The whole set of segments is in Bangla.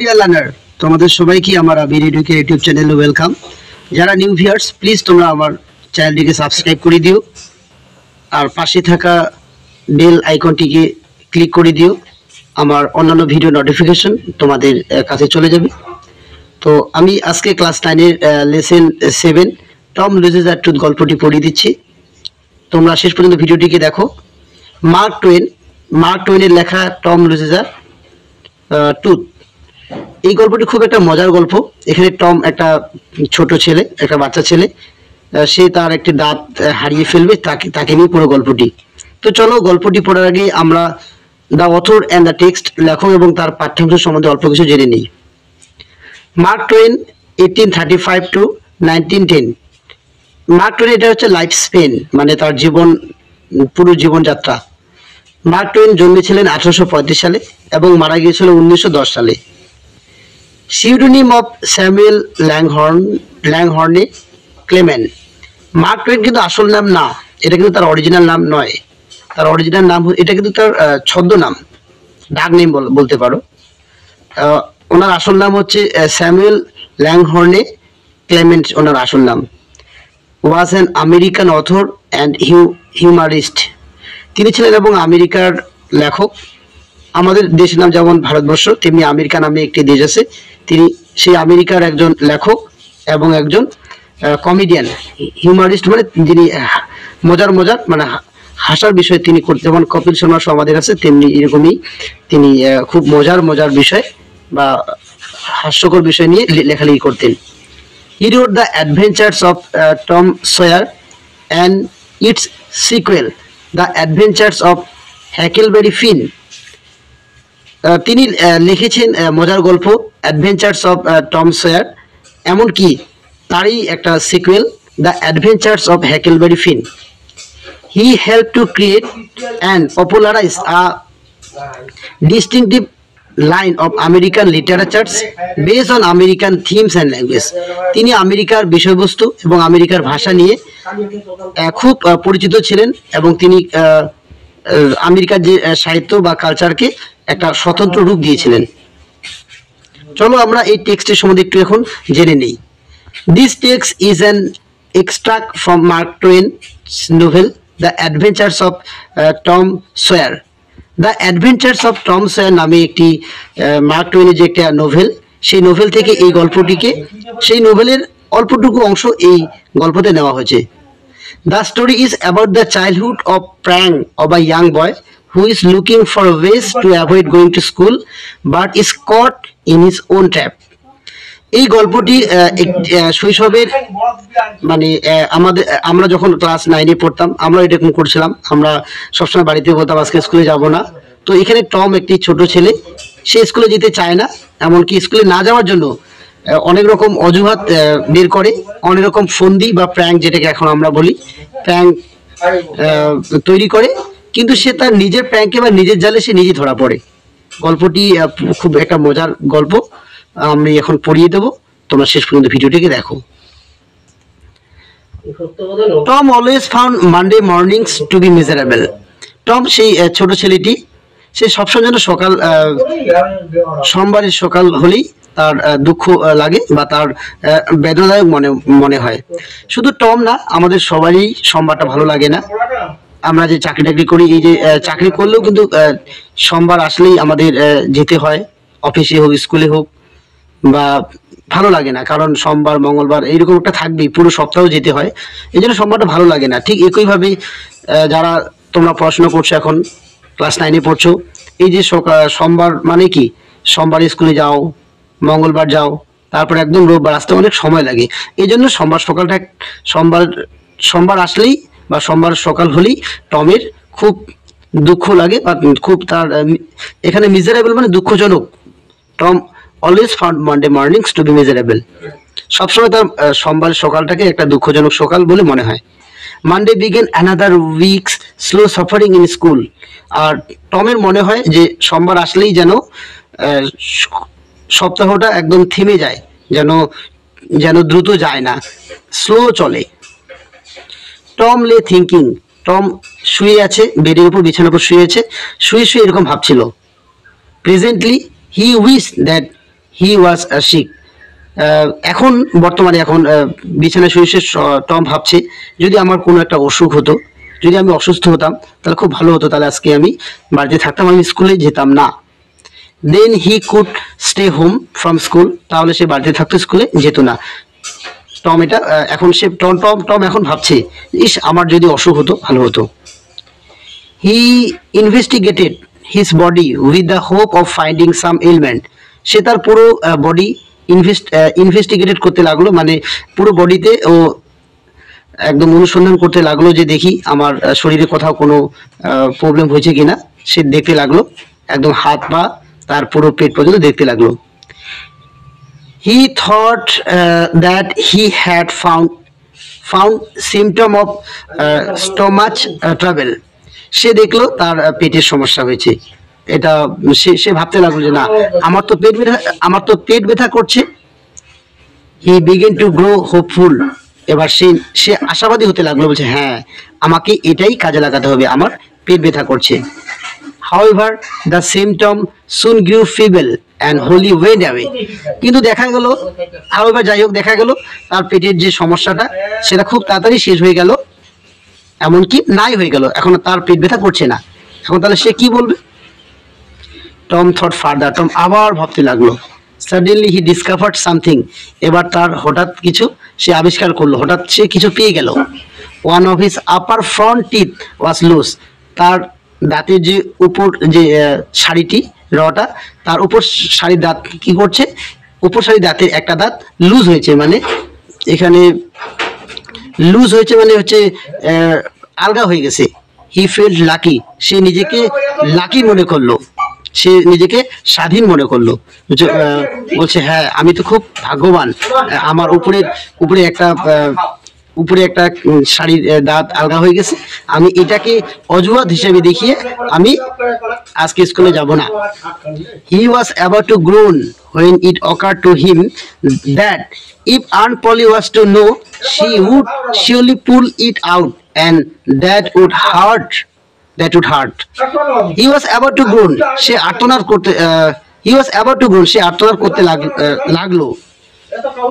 ডিয়ার লার্নার, তোমাদের সবাইকে আমার আবির এডুকেশন ইউটিউব চ্যানেলে ওয়েলকাম। যারা নিউ ভিউয়ার্স, প্লিজ তোমরা আমার চ্যানেলটিকে সাবস্ক্রাইব করে দিও আর পাশে থাকা বেল আইকনটিকে ক্লিক করে দিও। আমার অন্যান্য ভিডিও নোটিফিকেশন তোমাদের কাছে চলে যাবে। তো আমি আজকে ক্লাস 9 এর লেসন 7 টম লুজেস আ টুথ গল্পটি পড়িয়ে দিচ্ছি। তোমরা শেষ পর্যন্ত ভিডিওটিকে দেখো। মার্ক টোয়েনের লেখা টম লুজেস আ টুথ। এই গল্পটি খুব একটা মজার গল্প। এখানে টম একটা ছোট ছেলে, একটা বাচ্চা ছেলে, সে তার একটি দাঁত হারিয়ে ফেলবে, তাকে নিয়ে পুরো গল্পটি। তো চলো গল্পটি পড়ার আগে আমরা the author and the text, লেখক এবং তার পাঠ্যাংশ সম্বন্ধে অল্প কিছু জেনে নিই। Mark two one 1835 to 1910। Mark two one এটা হচ্ছে লাইফ স্পেন, মানে তার পুরো জীবনযাত্রা। মার্ক টোয়েন জন্মেছিলেন 1835 সালে এবং মারা গিয়েছিল 1910 সালে। Pseudonym of Samuel Langhorne Clement. Mark Twain কিন্তু আসল নাম না, এটা কিন্তু তার অরিজিনাল নাম নয়। তার অরিজিনাল নাম, এটা কিন্তু তার ছদ্মনাম, ডাক নেম বলতে পারো। ওনার আসল নাম হচ্ছে স্যামুয়েল ল্যাংহর্নে ক্লেমেন্ট, ওনার আসল নাম। Was an American author and humorist. তিনি ছিলেন এবং আমেরিকার লেখক। আমাদের দেশের নাম যেমন ভারতবর্ষ, তেমনি আমেরিকা নামে একটি দেশ আছে। তিনি সেই আমেরিকার একজন লেখক এবং একজন কমেডিয়ান। হিউমারিস্ট মানে যিনি মজার মানে হাসার বিষয় তিনি করতে, যেমন কপিল শর্মা শো আমাদের আছে, তেমনি এরকমই তিনি খুব মজার বিষয় বা হাস্যকর বিষয় নিয়ে লেখালেখি করতেন। He wrote the adventures of Tom Sawyer and its sequel, The Adventures of Huckleberry Finn. তিনি লিখেছেন মজার গল্প অ্যাডভেঞ্চার্স অফ টম সয়ার, এমনকি তারই একটা sequel, the adventures of Huckleberry Finn. He help to create and popularize a distinctive line of American literatures based on American themes and language. তিনি আমেরিকার বিষয়বস্তু এবং আমেরিকার ভাষা নিয়ে খুব পরিচিত ছিলেন এবং তিনি আমেরিকার যে সাহিত্য বা কালচারকে একটা স্বতন্ত্র রূপ দিয়েছিলেন। চলো আমরা এই টেক্সটের সম্বন্ধে একটু এখন জেনে নেই। This text is an extract from Mark Twain's novel the adventures of Tom Sawyer. The adventures of Tom Sawyer নামে একটি মার্ক টোয়েনের যে একটা নোভেল, সেই নোভেল থেকে এই গল্পটিকে, সেই নোভেলের অল্পটুকু অংশ এই গল্পতে নেওয়া হয়েছে। The story is about the childhood of prank of a young boy who is looking for ways to avoid going to school but is caught in his own trap. এই গল্পটি শৈশবের, মানে আমরা যখন ক্লাস 9 পড়তাম আমরা এরকম করছিলাম। আমরা সবসময় বাড়িতে বলতাম আজকে স্কুলে যাব না। তো এখানে টম একটি ছোট ছেলে, সে স্কুলে যেতে চায় না, এমনকি স্কুলে না যাওয়ার জন্য অনেক রকম অজুহাত বের করে, অনেক রকম ফন্দি বা প্র্যাঙ্ক, যেটাকে এখন আমরা বলি প্র্যাঙ্ক, তৈরি করে। কিন্তু সে তার নিজের প্র্যাঙ্কে বা নিজের জালে সে নিজে ধরা পড়ে। গল্পটি খুব একটা মজার গল্প, আমি এখন পড়িয়ে দেবো, তোমরা শেষ পর্যন্ত ভিডিওটিকে দেখো। Tom always found Monday mornings to be miserable. Tom, সেই ছোট ছেলেটি, সে সবসময় যেন সোমবারের সকাল হলেই তার দুঃখ লাগে বা তার বেদনাদায়ক মনে হয়। শুধু টম না, আমাদের সবারই সোমবারটা ভালো লাগে না। আমরা যে চাকরি করি, এই যে চাকরি করলেও কিন্তু সোমবার আসলেই আমাদের যেতে হয়, অফিসে হোক স্কুলে হোক, বা ভালো লাগে না, কারণ সোমবার মঙ্গলবার এইরকম একটা থাকবেই, পুরো সপ্তাহ যেতে হয়, এই জন্য সোমবারটা ভালো লাগে না। ঠিক একইভাবে যারা তোমরা পড়াশোনা করছো, এখন ক্লাস 9 পড়ছো, এই যে সোমবার মানে কি, সোমবার স্কুলে যাও, মঙ্গলবার যাও, তারপর একদম রোববার আসতে অনেক সময় লাগে। এই জন্য সোমবার আসলেই বা সোমবার সকাল হলেই টমের খুব দুঃখ লাগে বা খুব তার, এখানে মিজারেবল মানে দুঃখজনক। Tom always found Monday mornings to be miserable. সবসময় তার সোমবারের সকালটাকে একটা দুঃখজনক সকাল বলে মনে হয়। Monday begin another weeks slow suffering in school. আর টমের মনে হয় যে সোমবার আসলেই যেন সপ্তাহটা একদম থেমে যায়, যেন দ্রুত যায় না, স্লো চলে। টম লে থিঙ্কিং। টম শুয়ে আছে, বেডের উপর, বিছানার উপর শুয়ে আছে, শুয়ে এরকম ভাবছিল। Presently he wish that he was sick. এখন বর্তমানে এখন বিছানায় শুয়ে শুয়ে টম ভাবছে যদি আমার কোনো একটা অসুখ হতো, যদি আমি অসুস্থ হতাম তাহলে খুব ভালো হতো, তাহলে আজকে আমি বাড়িতে থাকতাম, আমি স্কুলে যেতাম না। Then he could stay home from school, তাহলে সে বাড়িতে থাকতো, স্কুলে যেত না। টম এটা এখন সে টম টম টম এখন ভাবছে ইস আমার যদি অসুখ হতো ভালো হতো। He investigated his body with the hope of finding some element. সে তার পুরো বডি ইনভেস্টিগেটেড করতে লাগলো, মানে পুরো বডিতে ও একদম অনুসন্ধান করতে লাগলো যে দেখি আমার শরীরে কোথাও কোনো প্রবলেম হয়েছে কিনা। সে দেখতে লাগলো, একদম হাত পা তার পুরো পেট পর্যন্ত দেখতে লাগলো। He thought that he had found symptom of stomach travel. সে দেখলো তার পেটের সমস্যা হয়েছে, এটা সে ভাবতে লাগলো যে না আমার তো পেট ব্যথা করছে। He began to grow hopeful. এবার সে আশাবাদী হতে লাগলো, বলছে হ্যাঁ আমাকে এটাই কাজে লাগাতে হবে, আমার পেট ব্যথা করছে। However the symptom soon grew feeble and wholly went away. কিন্তু দেখা গেল, হাউএভার যাই হোক, দেখা গেল তার পেটের যে সমস্যাটা সেটা খুব তাড়াতাড়ি শেষ হয়ে গেল, এমনকি নাই হয়ে গেল, এখন তার পেট ব্যথা করছে না। এখন তাহলে সে কি বলবে? Tom thought further. টম আবার ভাবতে লাগলো। সাডেনলি হি ডিসকভার্ড সামথিং। এবার তার হঠাৎ কিছু সে আবিষ্কার করলো, হঠাৎ সে কিছু পেয়ে গেল। One of his upper front teeth was loose. তার দাঁতের যে উপর যে শাড়িটি রটা, তার উপর শাড়ির দাঁত কি করছে, উপর শাড়ির দাঁতের একটা দাঁত লুজ হয়েছে, মানে এখানে লুজ হয়েছে মানে হচ্ছে আলগা হয়ে গেছে। হি ফিল্ড লাকি। সে নিজেকে লাকি মনে করলো, সে নিজেকে স্বাধীন মনে করলো, বলছে হ্যাঁ আমি তো খুব ভাগ্যবান, আমার উপরে একটা শাড়ির দাঁত আলগা হয়ে গেছে, আমি এটাকে অজুহাত হিসেবে দেখিয়ে আমি আজকে স্কুলে যাব না। He was about to groan when it occurred to him that if Aunt Polly was to know, she would surely pull it out, and that would hurt. He was about to groan. সে আর্তনাদ করতে সে আর্তনাদ করতে লাগলো।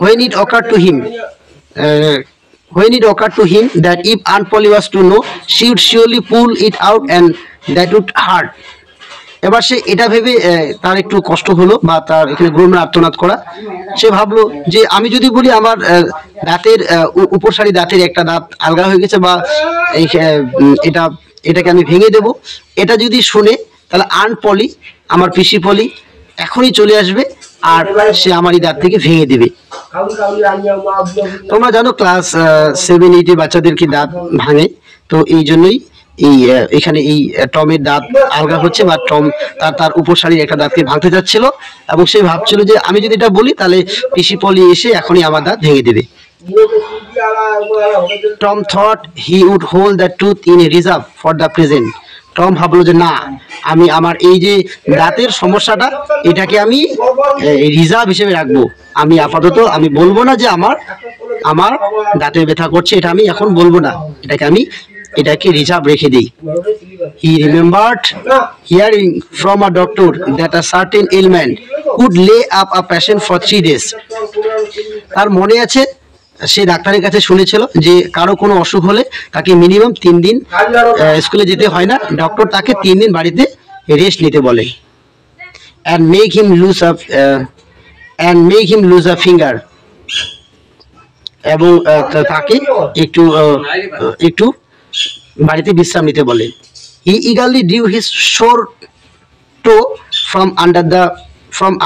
When it occurred to him that if Aunt Polly was to know, she would surely pull it out, and that would hurt. এবার সে এটা ভেবে তার একটু কষ্ট হলো, বা তার এখানে গ্রহণ আর্তনাদ করা। সে ভাবলো যে আমি যদি বলি আমার দাঁতের উপরসারি দাঁতের একটা দাঁত আলগা হয়ে গেছে, বা এটাকে আমি ভেঙে দেব, এটা যদি শুনে তাহলে আন্ট পলি, আমার পিসি পলি এখনই চলে আসবে আর সে আমার এই দাঁত থেকে ভেঙে দেবে। তোমরা জানো ক্লাস 7-8 বাচ্চাদেরকে দাঁত ভাঙে, তো এই জন্যই এখানে এই টমের দাঁত আলগা হচ্ছে, বা টম তার উপরসারির একটা দাঁতকে ভাঙতে যাচ্ছিল, এবং সে ভাবছিল যে আমি যদি এটা বলি তাহলে পিসি পলি এসে এখনই আমার দাঁত ভেঙে দেবে। Tom thought he would hold the tooth in a reserve for the present. Tom ভাবলো যে না, আমি আমার এই যে দাঁতের সমস্যাটা এটাকে আমি রিজার্ভ হিসেবে রাখবো, আমি আপাতত আমি বলবো না যে আমার দাঁতের ব্যথা করছে, এটা আমি এখন বলবো না, এটাকে রিজার্ভ রেখে দিই। He remembered hearing from a doctor that a certain element could lay up a patient for 3 days। তার মনে আছে সে ডাক্তারের কাছে শুনেছিল যে কারো কোনো অসুখ হলে তাকে মিনিমাম 3 দিন স্কুলে যেতে হয় না, ডক্টর তাকে 3 দিন বাড়িতে রেস্ট নিতে বলে। and make him lose a finger, এবং তাকে একটু বাড়িতে বিশ্রাম নিতে বলে। He eagerly drew his sore toe from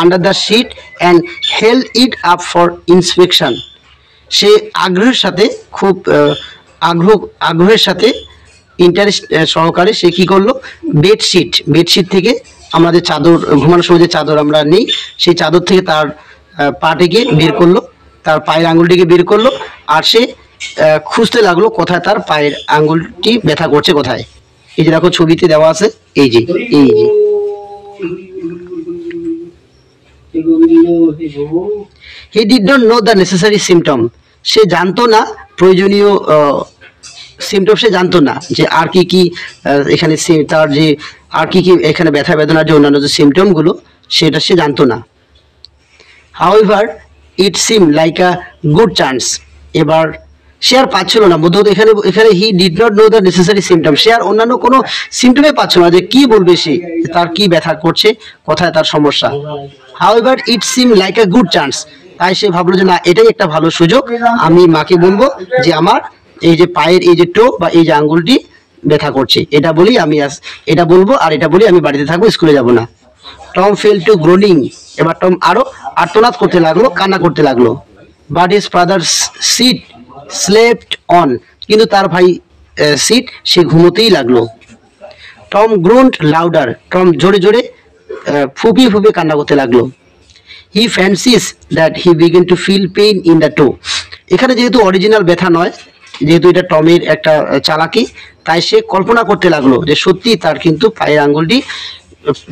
under the sheet and held it up for inspection. সে আগ্রহের সাথে ইন্টারেস্ট সহকারে সে কি করলো, বেডশিট থেকে আমাদের চাদর, ঘুমানোর সময় যে চাদর আমরা নেই, সেই চাদর থেকে তার পাটিকে বের করলো, তার পায়ের আঙুলটিকে বের করলো, আর সে খুঁজতে লাগলো কোথায় তার পায়ের আঙুলটি ব্যথা করছে কোথায়। এই যে দেখো ছবিতে দেওয়া আছে, এই যে he did not know the necessary symptom. সে জানতো না প্রয়োজনীয় সিমটম, সে জানতো না যে আর কি এখানে তার যে আর কি এখানে ব্যথা বেদনার যে অন্যান্য যে সিমটম গুলো সেটা সে জানতো না। However it seem like a good chance. এবার সে আর পাচ্ছিল না বোধহয় এখানে এখানে he did not know the necessary symptom, সে আর অন্যান্য কোনো সিমটমে পাচ্ছিল না যে কি বলবে সে, তার কি ব্যথা করছে, কোথায় তার সমস্যা। However it seem like a good chance, তাই সে ভাবলো যে না এটাই একটা ভালো সুযোগ, আমি মাকে বলবো যে আমার এই যে পায়ের এই যে টো বা এই যে আঙ্গুলটি ব্যথা করছে, এটা বলি আমি এটা বলবো আর এটা বলি আমি বাড়িতে থাকবো, স্কুলে যাব না। টম ফেল টু গ্রোনিং, এবার টম আরো আর্তনাদ করতে লাগলো, কান্না করতে লাগলো। But his father Sid slept on, কিন্তু তার ভাই সিট সে ঘুমোতেই লাগলো। টম গ্রোন্ড লাউডার, টম জোরে জোরে ফুপিয়ে ফুপিয়ে কান্না করতে লাগলো। He fancies that he begin to feel pain in the toe, এখানে যেহেতু অরিজিনাল ব্যথা নয়, যেহেতু এটা টমের একটা চালাকি, তাই সে কল্পনা করতে লাগলো যে সত্যি তার কিন্তু পায়ের আঙ্গুলটি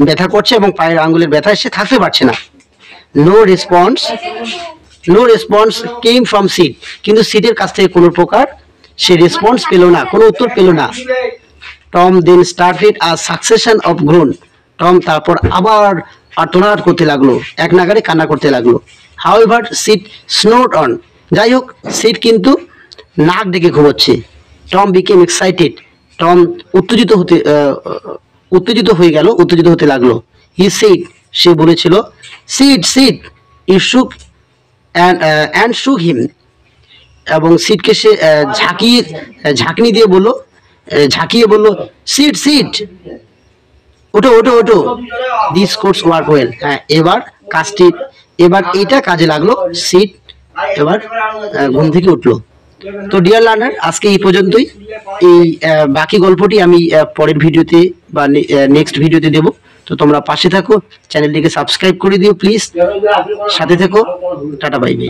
ব্যথা করছে এবং পায়ের আঙ্গুলের ব্যথায় সে থাকতে পারছে না। No response came from Sid, কিন্তু সিটের কাছ থেকে কোনো প্রকার সে রেসপন্স পেল না, কোনো উত্তর পেল না। Tom then started a succession of groan, Tom তারপর আবার আর্তনাদ করতে লাগলো, এক নাগারে কান্না করতে লাগলো। হাউএভার সিট স্নোড অন, যাই হোক সিট কিন্তু নাক ডেকে ঘুমোচ্ছে। টম বিকেম এক্সাইটেড, টম উত্তেজিত হতে লাগলো। হি সেড, সে বলেছিল সিট ই শুক অ্যান্ড শুক হিম, এবং সিটকে সে ঝাঁকিয়ে বললো সিট ওটো। দিস কোর্স ওয়ার্ক ওয়েল, হ্যাঁ এবার এটা কাজে লাগলো, সিট এবার ঘুম থেকে উঠলো। তো ডিয়ার লার্নার, আজকে এই পর্যন্তই। এই বাকি গল্পটি আমি পরের ভিডিওতে বা নেক্সট ভিডিওতে দেব। তো তোমরা পাশে থাকো, চ্যানেলটিকে সাবস্ক্রাইব করে দিও প্লিজ, সাথে থেকো। Tata bye bye.